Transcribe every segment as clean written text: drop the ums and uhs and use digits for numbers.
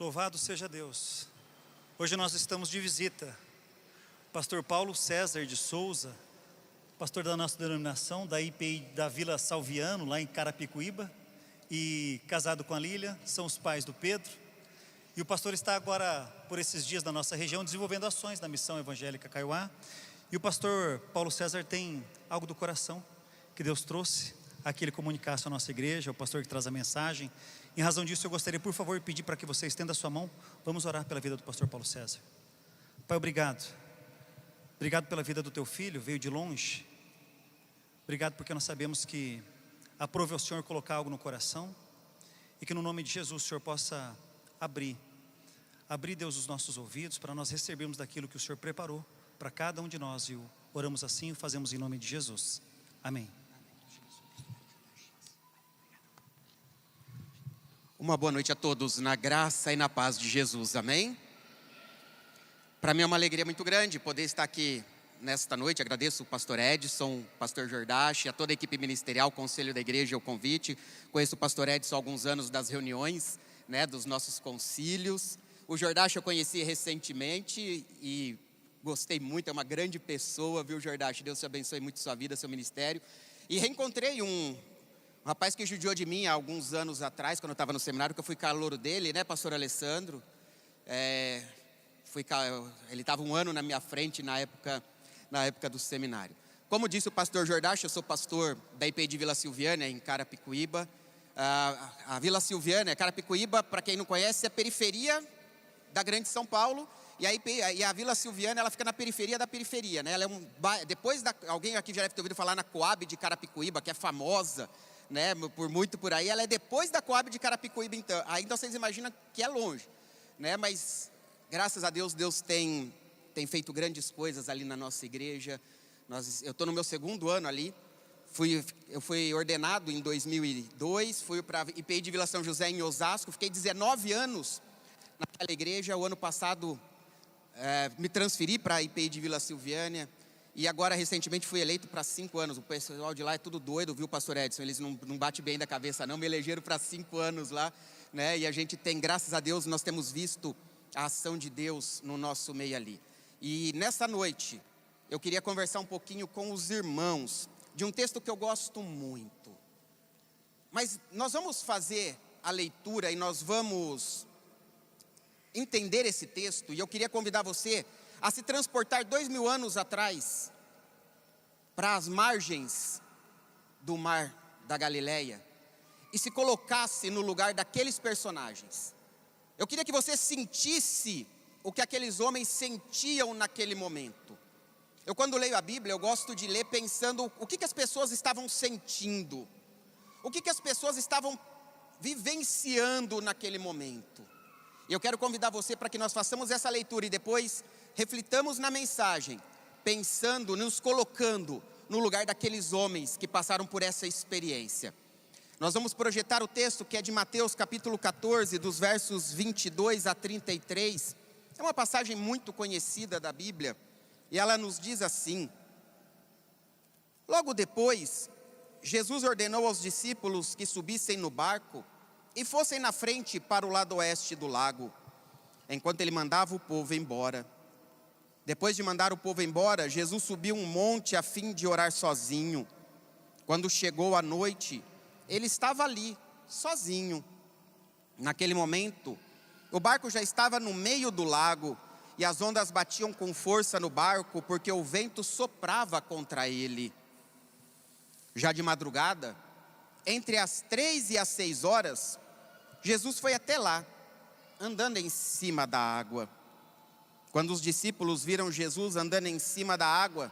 Louvado seja Deus. Hoje nós estamos de visita. Pastor Paulo César de Souza, pastor da nossa denominação, da IPI da Vila Salviano, lá em Carapicuíba, e casado com a Lília, são os pais do Pedro. E o pastor está agora, por esses dias na nossa região, desenvolvendo ações na Missão Evangélica Kaiowá. E o pastor Paulo César tem algo do coração que Deus trouxe a que ele comunicasse à nossa igreja, o pastor que traz a mensagem. Em razão disso, eu gostaria, por favor, pedir para que você estenda a sua mão. Vamos orar pela vida do pastor Paulo César. Pai, obrigado. Obrigado pela vida do teu filho, veio de longe. Obrigado porque nós sabemos que aprove ao Senhor colocar algo no coração. E que no nome de Jesus o Senhor possa abrir, Deus, os nossos ouvidos para nós recebermos daquilo que o Senhor preparou para cada um de nós. E oramos assim e fazemos em nome de Jesus. Amém. Uma boa noite a todos, na graça e na paz de Jesus, amém? Para mim é uma alegria muito grande poder estar aqui nesta noite. Agradeço o pastor Edson, o pastor Jordache, a toda a equipe ministerial, o conselho da igreja, o convite. Conheço o pastor Edson há alguns anos das reuniões, dos nossos concílios. O Jordache eu conheci recentemente e gostei muito, é uma grande pessoa, viu, Jordache? Deus te abençoe muito sua vida, seu ministério. E reencontrei um rapaz que judiou de mim há alguns anos atrás, quando eu estava no seminário, que eu fui calouro dele, pastor Alessandro. Ele estava um ano na minha frente na época do seminário. Como disse o pastor Jordache, eu sou pastor da IPI de Vila Silviânia, em Carapicuíba. A Vila Silviânia, Carapicuíba, para quem não conhece, é a periferia da Grande São Paulo. E a Vila Silviânia, ela fica na periferia da periferia, Ela é alguém aqui já deve ter ouvido falar na Coab de Carapicuíba, que é famosa, por muito por aí. Ela é depois da Coab de Carapicuíba, então. Então vocês imaginam que é longe, Mas graças a Deus, Deus tem feito grandes coisas ali na nossa igreja. Eu estou no meu segundo ano ali. Eu fui ordenado em 2002, fui para a IPI de Vila São José em Osasco, fiquei 19 anos naquela igreja. O ano passado me transferi para a IPI de Vila Silviânia e agora recentemente fui eleito para 5 anos. O pessoal de lá é tudo doido, viu, pastor Edson? Eles não batem bem da cabeça não, me elegeram para 5 anos lá, E a gente tem, graças a Deus, nós temos visto a ação de Deus no nosso meio ali. E nessa noite, eu queria conversar um pouquinho com os irmãos de um texto que eu gosto muito. Mas nós vamos fazer a leitura e nós vamos entender esse texto. E eu queria convidar você a se transportar 2000 anos atrás, para as margens do mar da Galileia, e se colocasse no lugar daqueles personagens. Eu queria que você sentisse o que aqueles homens sentiam naquele momento. Eu, quando leio a Bíblia, eu gosto de ler pensando o que as pessoas estavam sentindo, o que as pessoas estavam vivenciando naquele momento. E eu quero convidar você para que nós façamos essa leitura e depois reflitamos na mensagem, pensando, nos colocando no lugar daqueles homens que passaram por essa experiência. Nós vamos projetar o texto que é de Mateus capítulo 14, dos versos 22 a 33. É uma passagem muito conhecida da Bíblia. E ela nos diz assim: logo depois, Jesus ordenou aos discípulos que subissem no barco e fossem na frente para o lado oeste do lago, enquanto ele mandava o povo embora. Depois de mandar o povo embora, Jesus subiu um monte a fim de orar sozinho. Quando chegou a noite, ele estava ali, sozinho. Naquele momento, o barco já estava no meio do lago, e as ondas batiam com força no barco, porque o vento soprava contra ele. Já de madrugada, entre as 3 e as 6 horas, Jesus foi até lá, andando em cima da água. Quando os discípulos viram Jesus andando em cima da água,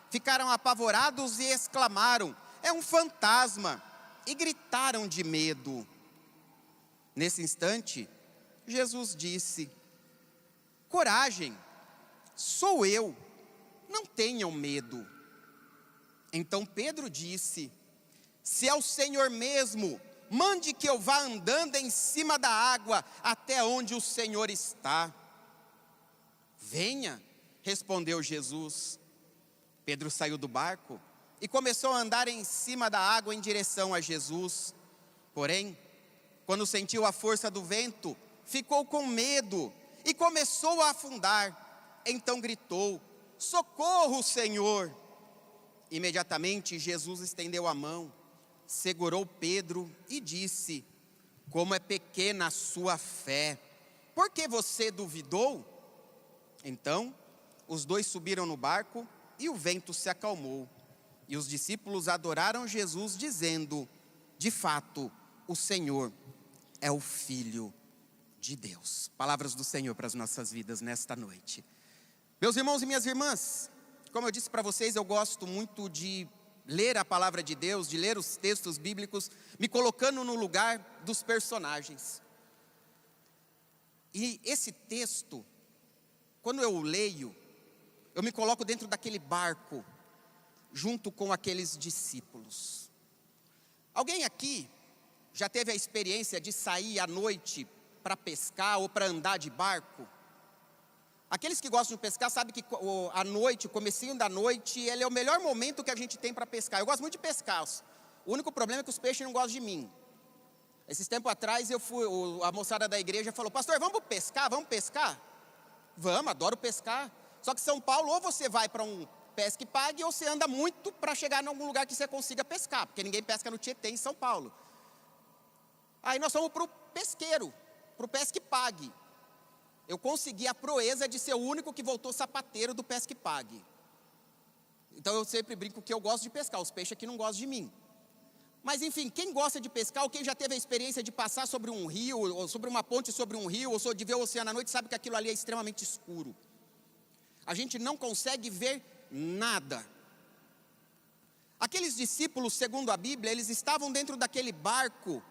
ficaram apavorados e exclamaram: é um fantasma! E gritaram de medo. Nesse instante, Jesus disse: coragem, sou eu, não tenham medo. Então Pedro disse: se é o Senhor mesmo, mande que eu vá andando em cima da água até onde o Senhor está. Venha, respondeu Jesus. Pedro saiu do barco e começou a andar em cima da água em direção a Jesus. Porém, quando sentiu a força do vento, ficou com medo e começou a afundar. Então gritou: socorro, Senhor! Imediatamente Jesus estendeu a mão, segurou Pedro e disse: como é pequena a sua fé, por que você duvidou? Então os dois subiram no barco e o vento se acalmou. E os discípulos adoraram Jesus, dizendo: de fato, o Senhor é o Filho de Deus. Palavras do Senhor para as nossas vidas nesta noite. Meus irmãos e minhas irmãs, como eu disse para vocês, eu gosto muito de ler a palavra de Deus, de ler os textos bíblicos, me colocando no lugar dos personagens. E esse texto, quando eu leio, eu me coloco dentro daquele barco, junto com aqueles discípulos. Alguém aqui já teve a experiência de sair à noite para pescar ou para andar de barco? Aqueles que gostam de pescar sabem que a noite, o comecinho da noite, ele é o melhor momento que a gente tem para pescar. Eu gosto muito de pescar. O único problema é que os peixes não gostam de mim. Esses tempos atrás a moçada da igreja falou: pastor, vamos pescar? Vamos pescar? Vamos, adoro pescar. Só que São Paulo, ou você vai para um pesca e pague, ou você anda muito para chegar em algum lugar que você consiga pescar, porque ninguém pesca no Tietê, em São Paulo. Aí nós fomos para o pesqueiro, para o pesca e pague. Eu consegui a proeza de ser o único que voltou sapateiro do pesca e pague. Então eu sempre brinco que eu gosto de pescar, os peixes aqui não gostam de mim. Mas enfim, quem gosta de pescar, ou quem já teve a experiência de passar sobre um rio, ou sobre uma ponte sobre um rio, ou de ver o oceano à noite, sabe que aquilo ali é extremamente escuro. A gente não consegue ver nada. Aqueles discípulos, segundo a Bíblia, eles estavam dentro daquele barco,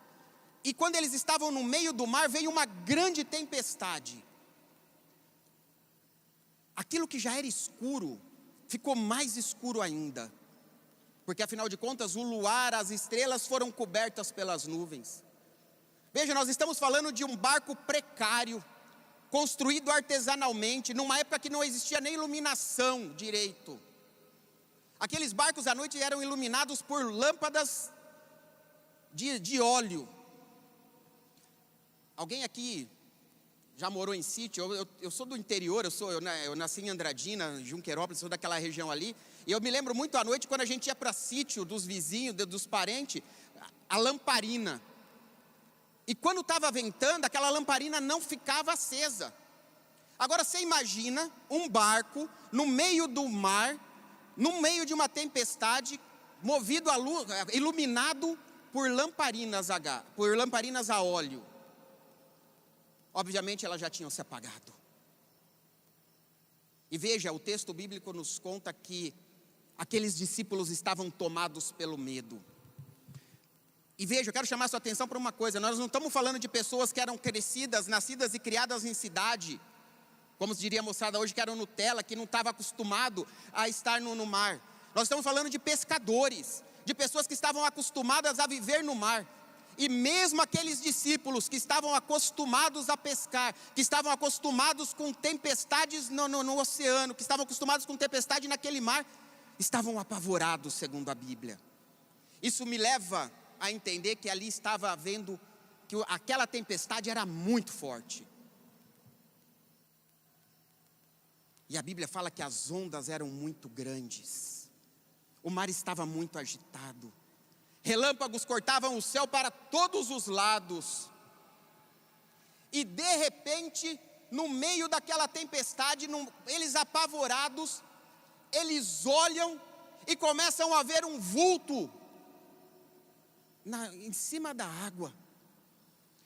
e quando eles estavam no meio do mar, veio uma grande tempestade. Aquilo que já era escuro, ficou mais escuro ainda, porque afinal de contas o luar, as estrelas foram cobertas pelas nuvens. Veja, nós estamos falando de um barco precário, construído artesanalmente, numa época que não existia nem iluminação direito. Aqueles barcos à noite eram iluminados por lâmpadas de óleo. Alguém aqui já morou em sítio? Eu sou do interior, eu nasci em Andradina, Junquerópolis, sou daquela região ali. E eu me lembro muito à noite, quando a gente ia para sítio dos vizinhos, dos parentes, a lamparina. E quando estava ventando, aquela lamparina não ficava acesa. Agora você imagina um barco no meio do mar, no meio de uma tempestade, movido a luz, iluminado por lamparinas a óleo. Obviamente elas já tinham se apagado. E veja, o texto bíblico nos conta que aqueles discípulos estavam tomados pelo medo. E veja, eu quero chamar a sua atenção para uma coisa: nós não estamos falando de pessoas que eram crescidas, nascidas e criadas em cidade, como diria a moçada hoje, que eram Nutella, que não estava acostumado a estar no mar. Nós estamos falando de pescadores, de pessoas que estavam acostumadas a viver no mar. E mesmo aqueles discípulos que estavam acostumados a pescar, que estavam acostumados com tempestades no oceano, que estavam acostumados com tempestade naquele mar, estavam apavorados, segundo a Bíblia. Isso me leva a entender que ali estava havendo, que aquela tempestade era muito forte. E a Bíblia fala que as ondas eram muito grandes, o mar estava muito agitado, relâmpagos cortavam o céu para todos os lados. E de repente, no meio daquela tempestade, eles apavorados, eles olham e começam a ver um vulto em cima da água.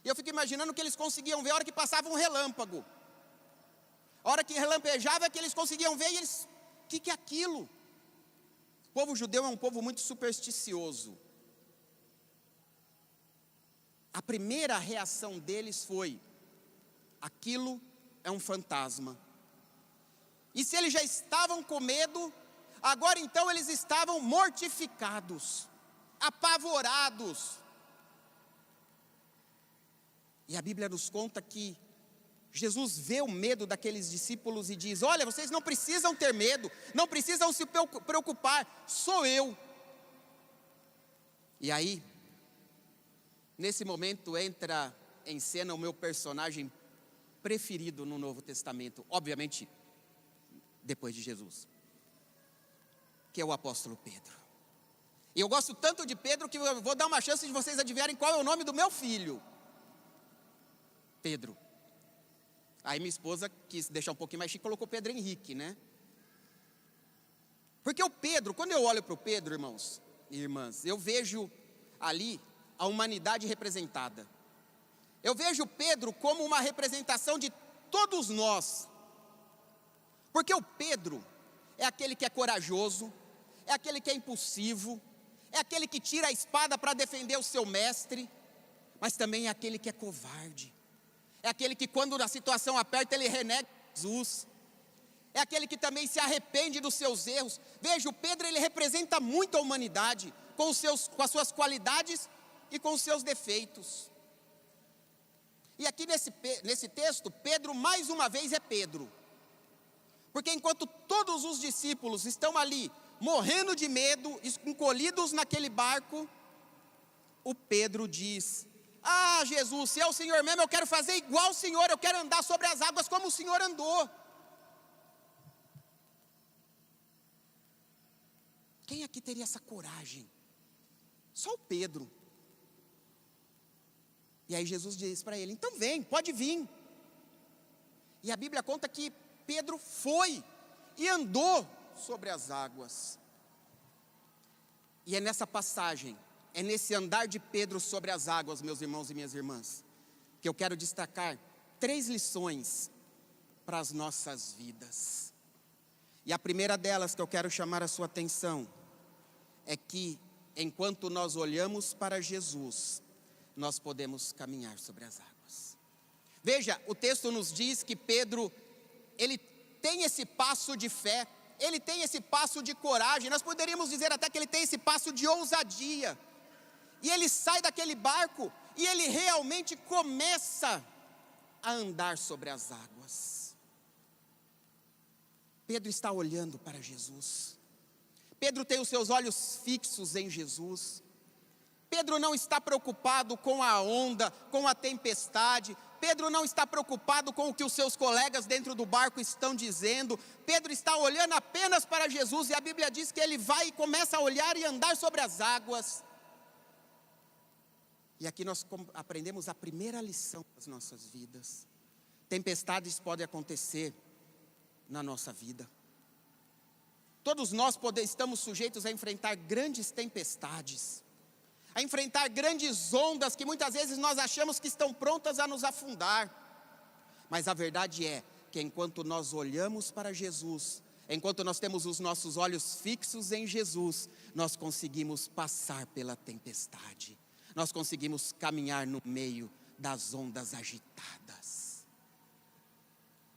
E eu fico imaginando que eles conseguiam ver a hora que passava um relâmpago. A hora que relampejava é que eles conseguiam ver, e eles: o que é aquilo? O povo judeu é um povo muito supersticioso. A primeira reação deles foi: aquilo é um fantasma. E se eles já estavam com medo, agora então eles estavam mortificados, apavorados. E a Bíblia nos conta que Jesus vê o medo daqueles discípulos e diz: olha, vocês não precisam ter medo, não precisam se preocupar, sou eu. E aí, nesse momento entra em cena o meu personagem preferido no Novo Testamento, obviamente, depois de Jesus, que é o apóstolo Pedro. E eu gosto tanto de Pedro que eu vou dar uma chance de vocês adivinharem qual é o nome do meu filho. Pedro. Aí minha esposa quis deixar um pouquinho mais chique, colocou Pedro Henrique, né? Porque o Pedro, quando eu olho para o Pedro, irmãos e irmãs, eu vejo ali a humanidade representada. Eu vejo Pedro como uma representação de todos nós. Porque o Pedro é aquele que é corajoso, é aquele que é impulsivo, é aquele que tira a espada para defender o seu mestre, mas também é aquele que é covarde. É aquele que quando a situação aperta ele renega Jesus. É aquele que também se arrepende dos seus erros. Veja, o Pedro ele representa muito a humanidade, com as suas qualidades e com os seus defeitos. E aqui nesse texto, Pedro mais uma vez é Pedro. Porque enquanto todos os discípulos estão ali, morrendo de medo, encolhidos naquele barco, o Pedro diz: ah, Jesus, se é o Senhor mesmo, eu quero fazer igual o Senhor, eu quero andar sobre as águas como o Senhor andou. Quem aqui teria essa coragem? Só o Pedro. E aí Jesus diz para ele: então vem, pode vir. E a Bíblia conta que Pedro foi e andou sobre as águas. E é nessa passagem, é nesse andar de Pedro sobre as águas, meus irmãos e minhas irmãs, que eu quero destacar 3 lições para as nossas vidas. E a primeira delas que eu quero chamar a sua atenção é que enquanto nós olhamos para Jesus, nós podemos caminhar sobre as águas. Veja, o texto nos diz que Pedro, ele tem esse passo de fé, ele tem esse passo de coragem, nós poderíamos dizer até que ele tem esse passo de ousadia. E ele sai daquele barco e ele realmente começa a andar sobre as águas. Pedro está olhando para Jesus. Pedro tem os seus olhos fixos em Jesus. Pedro não está preocupado com a onda, com a tempestade. Pedro não está preocupado com o que os seus colegas dentro do barco estão dizendo. Pedro está olhando apenas para Jesus, e a Bíblia diz que ele vai e começa a olhar e andar sobre as águas. E aqui nós aprendemos a primeira lição das nossas vidas. Tempestades podem acontecer na nossa vida. Todos nós estamos sujeitos a enfrentar grandes tempestades, a enfrentar grandes ondas que muitas vezes nós achamos que estão prontas a nos afundar. Mas a verdade é que enquanto nós olhamos para Jesus, enquanto nós temos os nossos olhos fixos em Jesus, nós conseguimos passar pela tempestade, nós conseguimos caminhar no meio das ondas agitadas.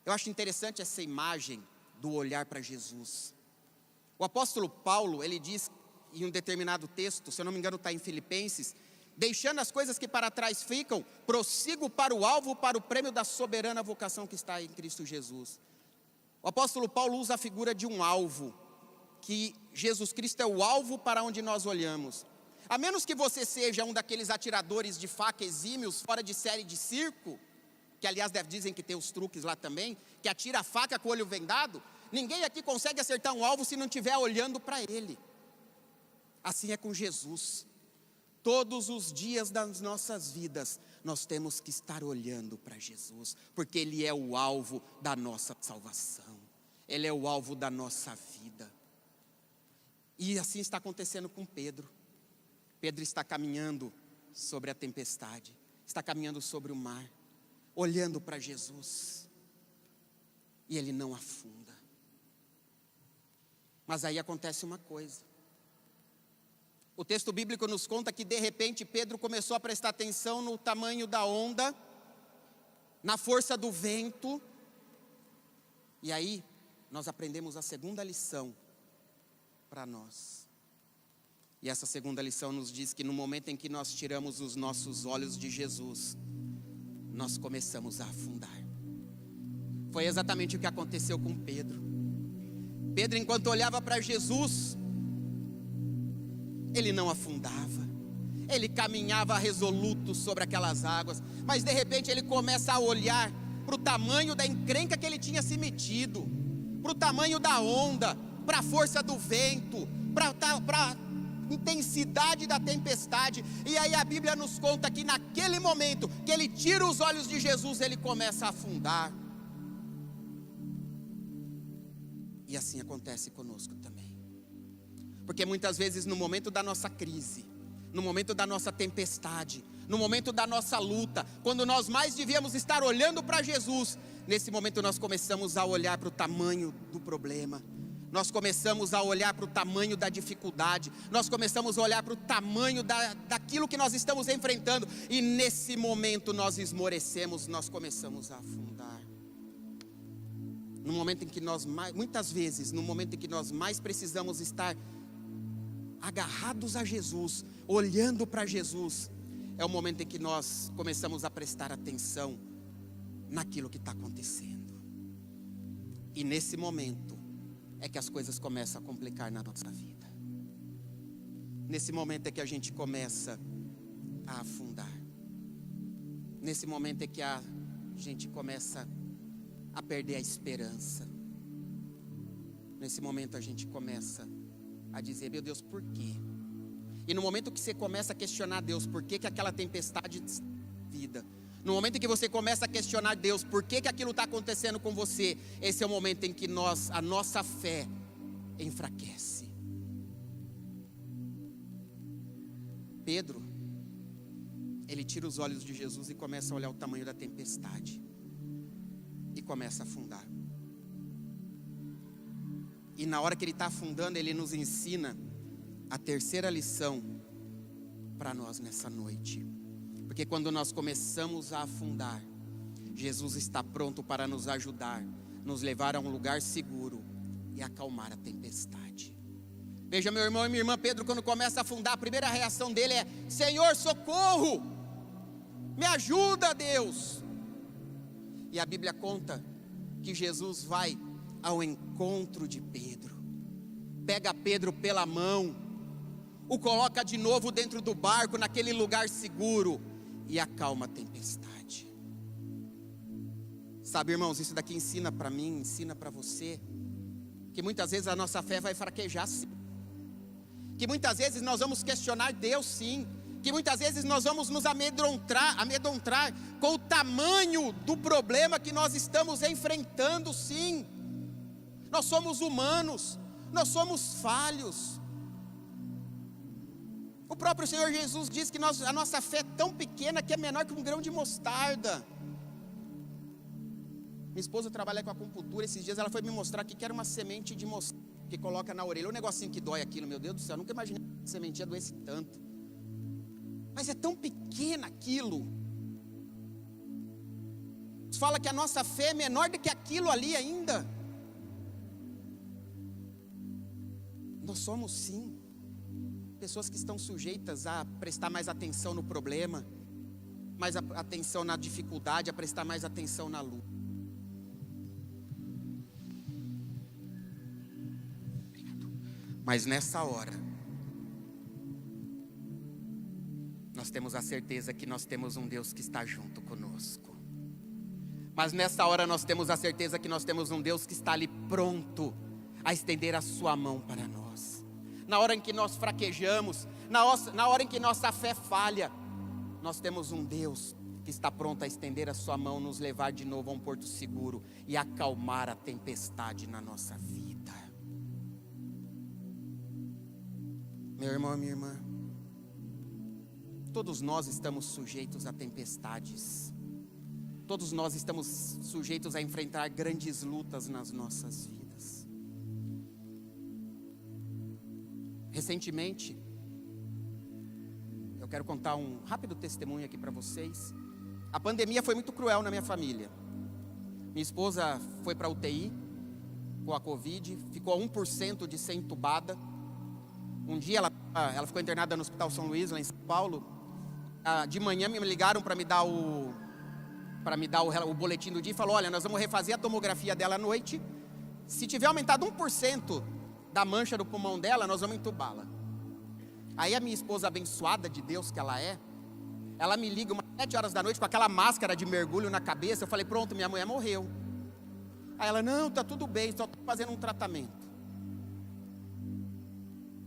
Eu acho interessante essa imagem do olhar para Jesus. O apóstolo Paulo, ele diz em um determinado texto, se eu não me engano está em Filipenses: deixando as coisas que para trás ficam, prossigo para o alvo, para o prêmio da soberana vocação que está em Cristo Jesus. O apóstolo Paulo usa a figura de um alvo, que Jesus Cristo é o alvo para onde nós olhamos. A menos que você seja um daqueles atiradores de faca exímios, fora de série de circo, que aliás dizem que tem os truques lá também, que atira a faca com o olho vendado. Ninguém aqui consegue acertar um alvo se não estiver olhando para ele. Assim é com Jesus. Todos os dias das nossas vidas, nós temos que estar olhando para Jesus, porque Ele é o alvo da nossa salvação, Ele é o alvo da nossa vida. E assim está acontecendo com Pedro. Pedro está caminhando sobre a tempestade, está caminhando sobre o mar, olhando para Jesus, e ele não afunda. Mas aí acontece uma coisa. O texto bíblico nos conta que de repente Pedro começou a prestar atenção no tamanho da onda, na força do vento. E aí nós aprendemos a segunda lição para nós. E essa segunda lição nos diz que no momento em que nós tiramos os nossos olhos de Jesus, nós começamos a afundar. Foi exatamente o que aconteceu com Pedro. Pedro, enquanto olhava para Jesus, ele não afundava, Ele caminhava resoluto sobre aquelas águas, mas de repente ele começa a olhar para o tamanho da encrenca que ele tinha se metido, para o tamanho da onda, para a força do vento, para a intensidade da tempestade. E aí a Bíblia nos conta que naquele momento que ele tira os olhos de Jesus, ele começa a afundar. E assim acontece conosco também, porque muitas vezes no momento da nossa crise, no momento da nossa tempestade, no momento da nossa luta, quando nós mais devíamos estar olhando para Jesus, nesse momento nós começamos a olhar para o tamanho do problema, nós começamos a olhar para o tamanho da dificuldade, nós começamos a olhar para o tamanho daquilo que nós estamos enfrentando, e nesse momento nós esmorecemos, nós começamos a afundar. No momento em que nós muitas vezes, no momento em que nós mais precisamos estar agarrados a Jesus, olhando para Jesus, é o momento em que nós começamos a prestar atenção naquilo que está acontecendo. E nesse momento é que as coisas começam a complicar na nossa vida. Nesse momento é que a gente começa a afundar. Nesse momento é que a gente começa a perder a esperança. Nesse momento a gente começa a dizer: meu Deus, por quê? E no momento que você começa a questionar Deus, por que aquela tempestade vida, no momento em que você começa a questionar Deus, por que aquilo está acontecendo com você, esse é o momento em que a nossa fé enfraquece. Pedro, ele tira os olhos de Jesus e começa a olhar o tamanho da tempestade, e começa a afundar. E na hora que ele está afundando, ele nos ensina a terceira lição para nós nessa noite. Porque quando nós começamos a afundar, Jesus está pronto para nos ajudar, nos levar a um lugar seguro e acalmar a tempestade. Veja, meu irmão e minha irmã, Pedro, quando começa a afundar, a primeira reação dele é: Senhor, socorro, me ajuda, Deus. E a Bíblia conta que Jesus vai ao encontro de Pedro, pega Pedro pela mão, o coloca de novo dentro do barco, naquele lugar seguro, e acalma a tempestade. Sabe, irmãos, isso daqui ensina para mim, ensina para você, que muitas vezes a nossa fé vai fraquejar sim, que muitas vezes nós vamos questionar Deus sim, que muitas vezes nós vamos nos amedrontar com o tamanho do problema que nós estamos enfrentando sim. Nós somos humanos, nós somos falhos. O próprio Senhor Jesus diz que a nossa fé é tão pequena que é menor que um grão de mostarda. Minha esposa trabalha com acupuntura, esses dias ela foi me mostrar que era uma semente de mostarda que coloca na orelha, um negocinho que dói aquilo, meu Deus do céu, eu nunca imaginei que a sementinha doesse tanto. Mas é tão pequena aquilo. Fala que a nossa fé é menor do que aquilo ali ainda. Nós somos sim pessoas que estão sujeitas a prestar mais atenção no problema, mais atenção na dificuldade, a prestar mais atenção na luta. Mas nessa hora, nós temos a certeza que nós temos um Deus que está junto conosco. Mas nessa hora nós temos a certeza que nós temos um Deus que está ali pronto a estender a sua mão para nós. Na hora em que nós fraquejamos, na hora em que nossa fé falha, nós temos um Deus que está pronto a estender a sua mão, nos levar de novo a um porto seguro e acalmar a tempestade na nossa vida. Meu irmão e minha irmã, todos nós estamos sujeitos a tempestades. Todos nós estamos sujeitos a enfrentar grandes lutas nas nossas vidas. Recentemente, eu quero contar um rápido testemunho aqui para vocês. A pandemia foi muito cruel na minha família. Minha esposa foi para a UTI com a Covid, ficou a 1% de ser entubada. Um dia ela ficou internada no Hospital São Luís, lá em São Paulo. De manhã me ligaram para me dar o boletim do dia e falou: olha, nós vamos refazer a tomografia dela à noite. Se tiver aumentado 1% da mancha do pulmão dela, nós vamos entubá-la. Aí a minha esposa abençoada de Deus que ela me liga umas 7 horas da noite com aquela máscara de mergulho na cabeça. Eu falei, pronto, minha mulher morreu. Aí ela, não, tá tudo bem, só estou fazendo um tratamento.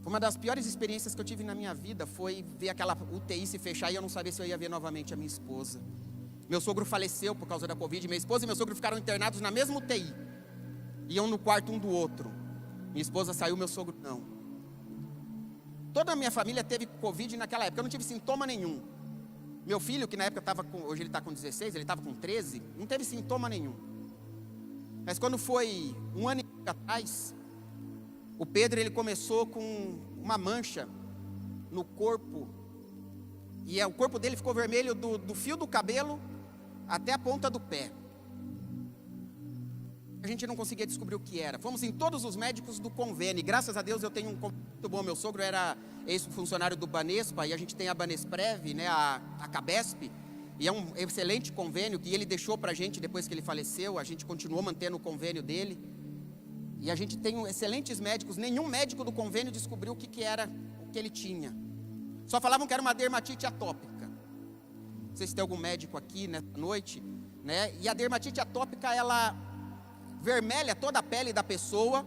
Foi uma das piores experiências que eu tive na minha vida, foi ver aquela UTI se fechar e eu não sabia se eu ia ver novamente a minha esposa. Meu sogro faleceu por causa da Covid, minha esposa e meu sogro ficaram internados na mesma UTI. Iam no quarto um do outro. Minha esposa saiu, meu sogro não. Toda a minha família teve Covid naquela época, eu não tive sintoma nenhum. Meu filho, que na época estava com, hoje ele está com 16, ele estava com 13, não teve sintoma nenhum. Mas quando foi 1 ano e meio atrás, o Pedro ele começou com uma mancha no corpo. E o corpo dele ficou vermelho do fio do cabelo até a ponta do pé. A gente não conseguia descobrir o que era. Fomos em todos os médicos do convênio. E graças a Deus eu tenho um convênio muito bom. Meu sogro era ex-funcionário do Banespa. E a gente tem a Banesprev, né, a Cabesp. E é um excelente convênio que ele deixou para a gente depois que ele faleceu. A gente continuou mantendo o convênio dele. E a gente tem excelentes médicos. Nenhum médico do convênio descobriu o que era, o que ele tinha. Só falavam que era uma dermatite atópica. Não sei se tem algum médico aqui nessa noite, né? E a dermatite atópica, ela vermelha toda a pele da pessoa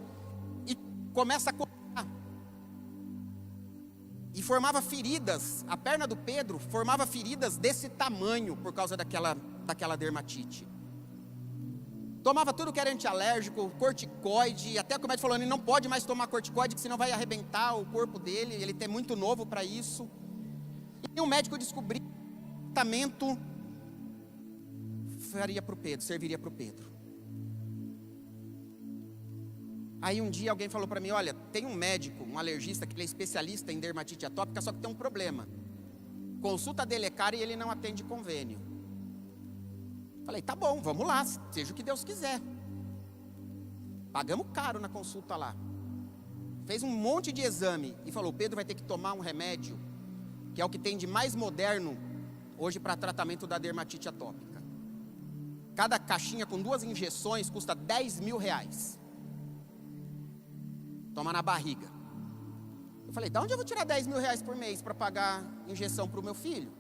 e começa a coçar. E formava feridas. A perna do Pedro formava feridas desse tamanho por causa daquela dermatite. Tomava tudo que era antialérgico, corticoide, até que o médico falou, ele não pode mais tomar corticoide, que senão vai arrebentar o corpo dele, ele é muito novo para isso. E o médico descobriu que o tratamento serviria para o Pedro. Aí um dia alguém falou para mim, olha, tem um médico, um alergista, que ele é especialista em dermatite atópica, só que tem um problema. Consulta dele é cara e ele não atende convênio. Falei, tá bom, vamos lá, seja o que Deus quiser. Pagamos caro na consulta lá. Fez um monte de exame e falou, Pedro vai ter que tomar um remédio, que é o que tem de mais moderno hoje para tratamento da dermatite atópica. Cada caixinha com 2 injeções custa R$10.000. Toma na barriga. Eu falei, de onde eu vou tirar R$10.000 por mês para pagar injeção para o meu filho?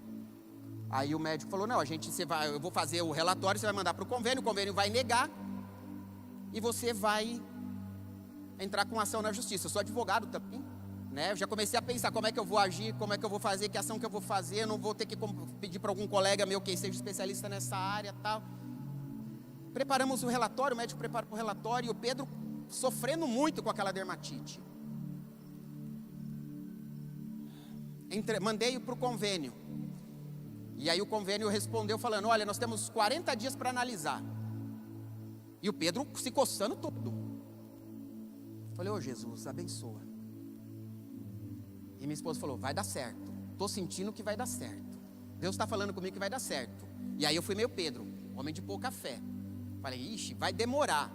Aí o médico falou, não, eu vou fazer o relatório, você vai mandar para o convênio vai negar e você vai entrar com ação na justiça. Eu sou advogado também, né? Eu já comecei a pensar como é que eu vou agir, como é que eu vou fazer, que ação que eu vou fazer, eu não vou ter que pedir para algum colega meu que seja especialista nessa área e tal. Preparamos o relatório, o médico preparou o relatório e o Pedro sofrendo muito com aquela dermatite. Mandei para o convênio. E aí o convênio respondeu falando, olha, nós temos 40 dias para analisar. E o Pedro se coçando todo. Falei, ô Jesus, abençoa. E minha esposa falou, vai dar certo. Estou sentindo que vai dar certo. Deus está falando comigo que vai dar certo. E aí eu fui meio Pedro, homem de pouca fé. Falei, ixi, vai demorar.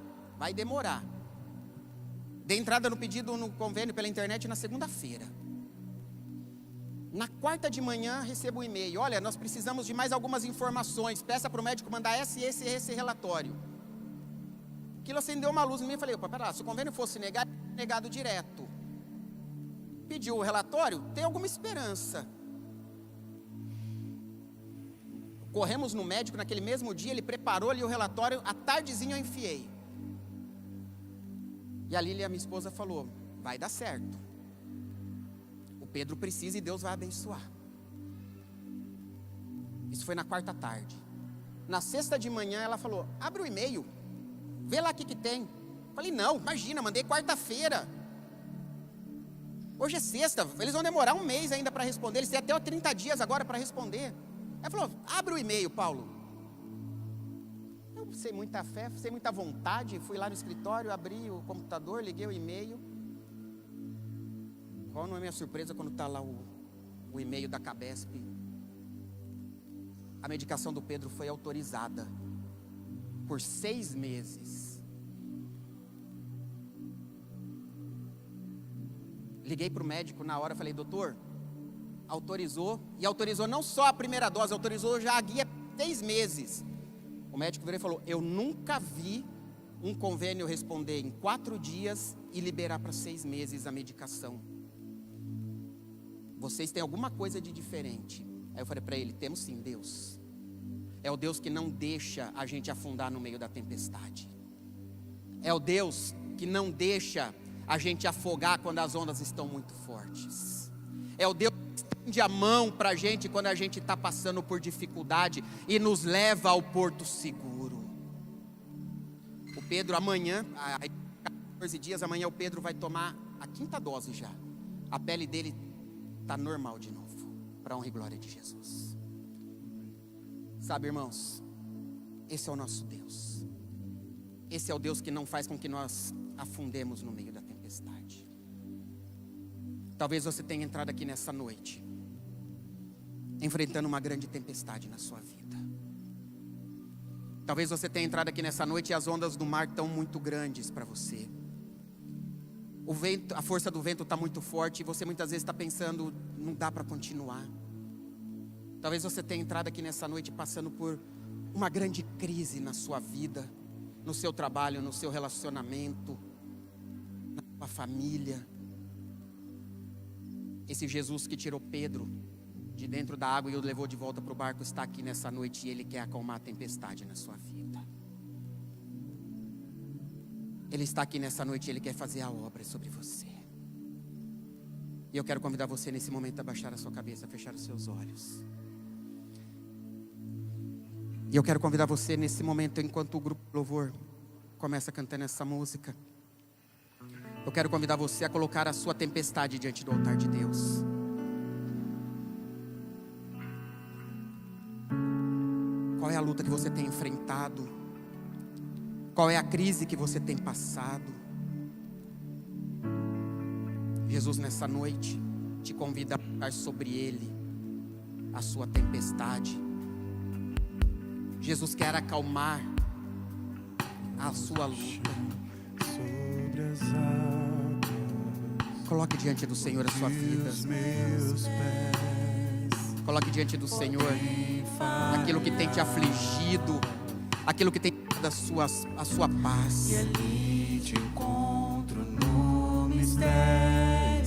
Dei entrada no pedido no convênio pela internet na segunda-feira. Na quarta de manhã recebo um e-mail, olha, nós precisamos de mais algumas informações, peça para o médico mandar esse relatório. Aquilo acendeu uma luz em mim e falei, opa, pera lá, se o convênio fosse negado direto, pediu o relatório, tem alguma esperança. Corremos no médico naquele mesmo dia, ele preparou ali o relatório, à tardezinha eu enfiei. E a Lília, minha esposa, falou, vai dar certo. Pedro precisa e Deus vai abençoar. Isso foi na quarta tarde. Na sexta de manhã ela falou, abre o e-mail, vê lá o que tem. Falei, não, imagina, mandei quarta-feira. Hoje é sexta, eles vão demorar um mês ainda para responder, eles têm até 30 dias agora para responder. Ela falou, abre o e-mail, Paulo. Eu sem muita fé, sem muita vontade, fui lá no escritório, abri o computador, liguei o e-mail. Qual não é a minha surpresa quando está lá o e-mail da Cabesp? A medicação do Pedro foi autorizada por 6 meses. Liguei para o médico na hora, falei, doutor, autorizou. E autorizou não só a primeira dose, autorizou já a guia 6 meses. O médico virou e falou, eu nunca vi um convênio responder em 4 dias e liberar para 6 meses a medicação. vocês têm alguma coisa de diferente. Aí eu falei para ele: temos sim, Deus. É o Deus que não deixa a gente afundar no meio da tempestade. É o Deus que não deixa a gente afogar quando as ondas estão muito fortes. É o Deus que estende a mão para a gente quando a gente está passando por dificuldade e nos leva ao porto seguro. O Pedro amanhã, 14 dias, amanhã o Pedro vai tomar a 5ª dose já. A pele dele está normal de novo, para a honra e glória de Jesus. Sabe, irmãos, esse é o nosso Deus. Esse é o Deus que não faz com que nós afundemos no meio da tempestade. Talvez você tenha entrado aqui nessa noite enfrentando uma grande tempestade na sua vida. Talvez você tenha entrado aqui nessa noite e as ondas do mar estão muito grandes para você. O vento, a força do vento está muito forte e você muitas vezes está pensando: não dá para continuar. Talvez você tenha entrado aqui nessa noite passando por uma grande crise na sua vida, no seu trabalho, no seu relacionamento, na sua família. Esse Jesus que tirou Pedro de dentro da água e o levou de volta para o barco está aqui nessa noite e Ele quer acalmar a tempestade na sua vida. Ele está aqui nessa noite e Ele quer fazer a obra sobre você. E eu quero convidar você nesse momento a baixar a sua cabeça, a fechar os seus olhos. E eu quero convidar você nesse momento, enquanto o grupo louvor começa cantando essa música, eu quero convidar você a colocar a sua tempestade diante do altar de Deus. Qual é a luta que você tem enfrentado? Qual é a crise que você tem passado? Jesus nessa noite te convida a colocar sobre Ele a sua tempestade. Jesus quer acalmar a sua luta. Coloque diante do Senhor a sua vida. Coloque diante do Senhor aquilo que tem te afligido, aquilo que tem tirado a sua paz.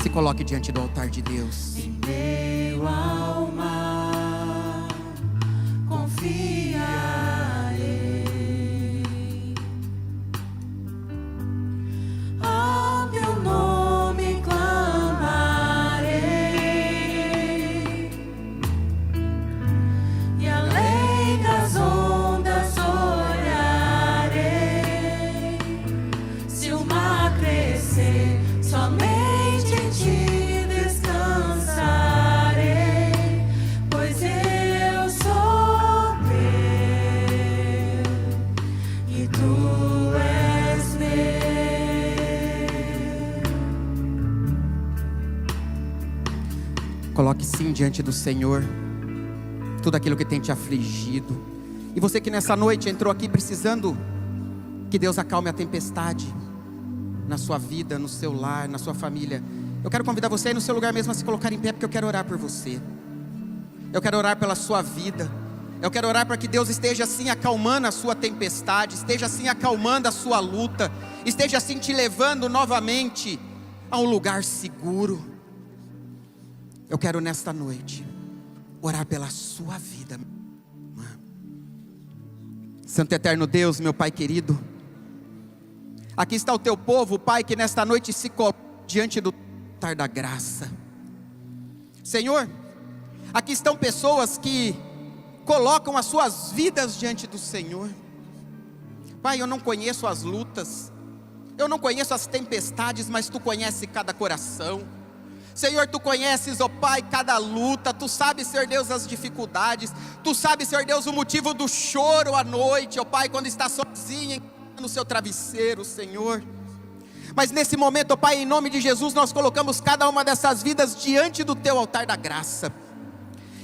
Se coloque diante do altar de Deus. Em meio ao mar, confiarei. Ao teu nome clamarei, e além das ondas olharei. Se o mar crescer, somente em ti descansarei, pois eu sou teu e tu és meu. Coloque sim diante do Senhor tudo aquilo que tem te afligido. E você que nessa noite entrou aqui precisando que Deus acalme a tempestade na sua vida, no seu lar, na sua família, eu quero convidar você aí no seu lugar mesmo a se colocar em pé, porque eu quero orar por você. Eu quero orar pela sua vida. Eu quero orar para que Deus esteja assim acalmando a sua tempestade, esteja assim acalmando a sua luta, esteja assim te levando novamente a um lugar seguro. Eu quero nesta noite orar pela sua vida. Santo e eterno Deus, meu Pai querido, aqui está o teu povo, Pai, que nesta noite se coloca diante do altar da graça. Senhor, aqui estão pessoas que colocam as suas vidas diante do Senhor. Pai, eu não conheço as lutas, eu não conheço as tempestades, mas Tu conheces cada coração. Senhor, Tu conheces, ó Pai, cada luta. Tu sabes, Senhor Deus, as dificuldades. Tu sabes, Senhor Deus, o motivo do choro à noite, ó Pai, quando está sozinha no seu travesseiro, Senhor. Mas nesse momento, ó Pai, em nome de Jesus, nós colocamos cada uma dessas vidas diante do Teu altar da graça.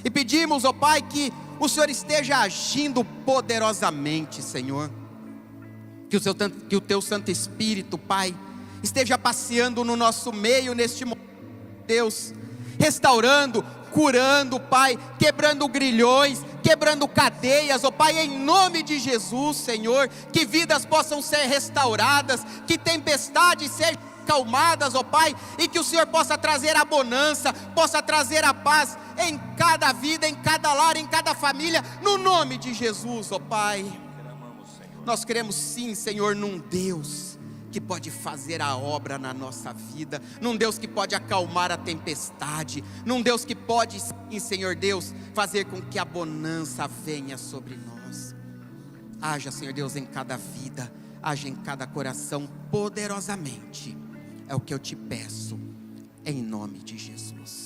E pedimos, ó Pai, que o Senhor esteja agindo poderosamente, Senhor. Que o Teu Santo Espírito, Pai, esteja passeando no nosso meio neste momento, Deus, restaurando, curando, Pai, quebrando grilhões, quebrando cadeias, ó Pai, em nome de Jesus, Senhor, que vidas possam ser restauradas, que tempestades sejam acalmadas, ó Pai, e que o Senhor possa trazer a bonança, possa trazer a paz em cada vida, em cada lar, em cada família, no nome de Jesus, ó Pai. Nós cremos sim, Senhor, num Deus que pode fazer a obra na nossa vida, num Deus que pode acalmar a tempestade, num Deus que pode, sim, Senhor Deus, fazer com que a bonança venha sobre nós. Haja, Senhor Deus, em cada vida, haja em cada coração poderosamente, é o que eu te peço, em nome de Jesus.